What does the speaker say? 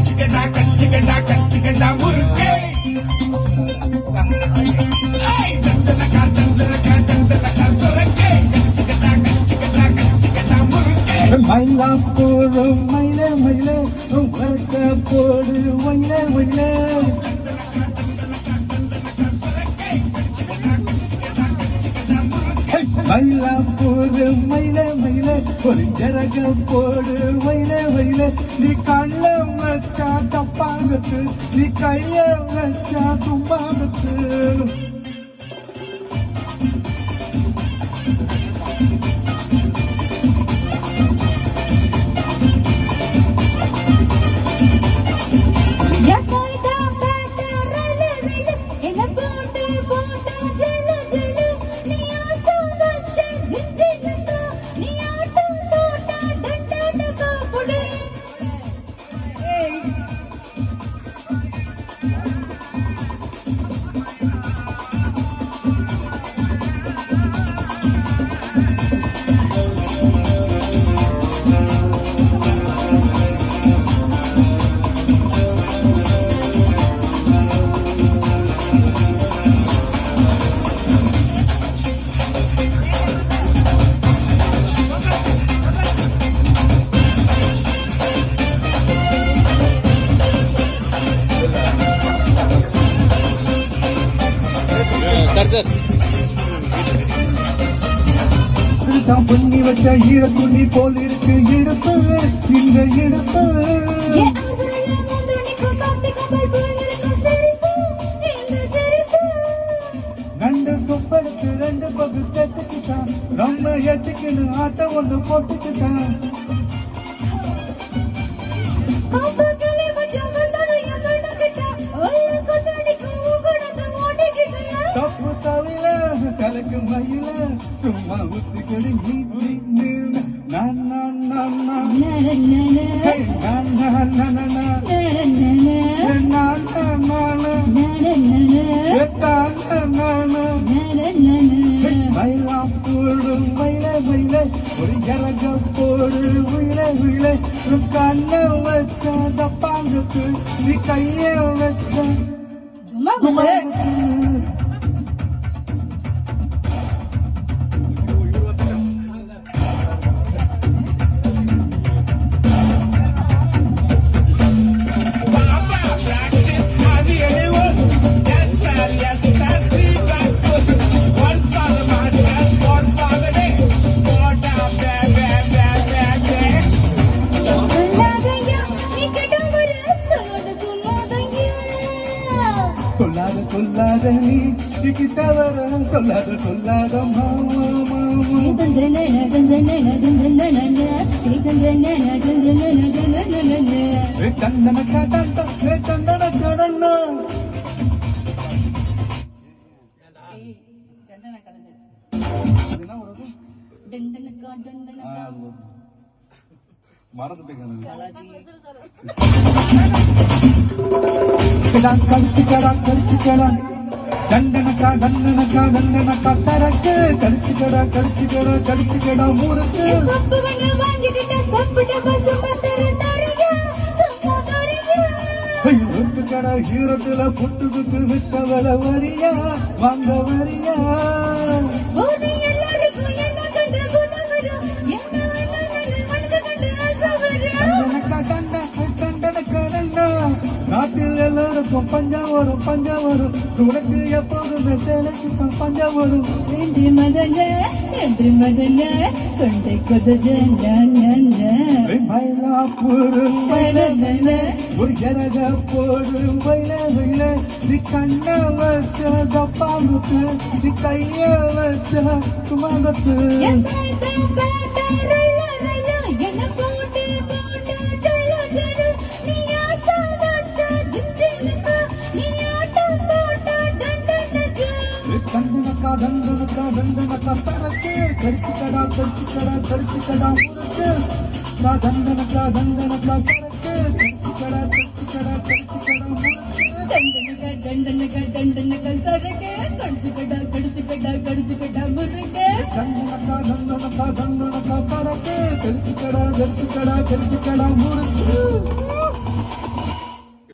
கடிச்சுக்கண்டா முறுக்கே மயிலாப்பூர் மயிலே மயிலே வரக்க போடு மயிலே மயிலே மயிலாப்பூர் மயிலே மயிலே ஒரு ஜரக போடு மயிலே மயிலே நீ கண்ண வச்சா தப்பாங்கத்து நீ கைய வச்சா தும்பாங்கத்து பண்ணி வச்ச ஈர துணி போல் இருக்கு இடுப்பு இந்த இடுப்பு நண்டு சொப்பெடுத்து ரெண்டு பகு சேர்த்துக்கிட்டான் நம்ம ஏத்துக்கின்னு ஆட்டம் ஒண்ணு போட்டுக்கிட்டான் தப்பு தவிர கலக்கு மயில சும்மா ஊத்துக்கடி மயிலாப்பூடு மயில மயில ஒரு ஜலக போடு உயில உயில கண்ண வச்ச தப்பாங்கத்து நீ கைய வச்ச சொல்லாத சொல்லாத நீ சிக்கிட்டவர சொல்லாத சொல்லாத மாமா தந்தன தந்தன கடன கடிச்சுக்கடா தண்டனக்கா தண்டனக்கா தண்டனக்கா சரக்கு கடிச்சுக்கடா முறுக்கு கடை ஈரத்துல புட்டுக்கு விட்டவள வரியா வாங்க வரியா நாட்டில் எல்லாருக்கும் பஞ்சம் வரும் உனக்கு எப்போதுமே சேலைக்கு பஞ்சம் வரும் என்று மதன கொண்டை கொதஜ மயிலாப்பூர் ஒரு ஜனக போடு மயில நீ கண்ண வச்ச தப்பாங்குத்து நீ கைய வச்ச குமாங்கத்து தண்டனக்கா சரக்கு கடிச்சுக்கடா முறுக்கு தண்டனக்கா சரக்கு கடிச்சுக்கடா முறுக்கு தண்டனக்கா சரக்கு கடிச்சுக்கடா முறுக்கு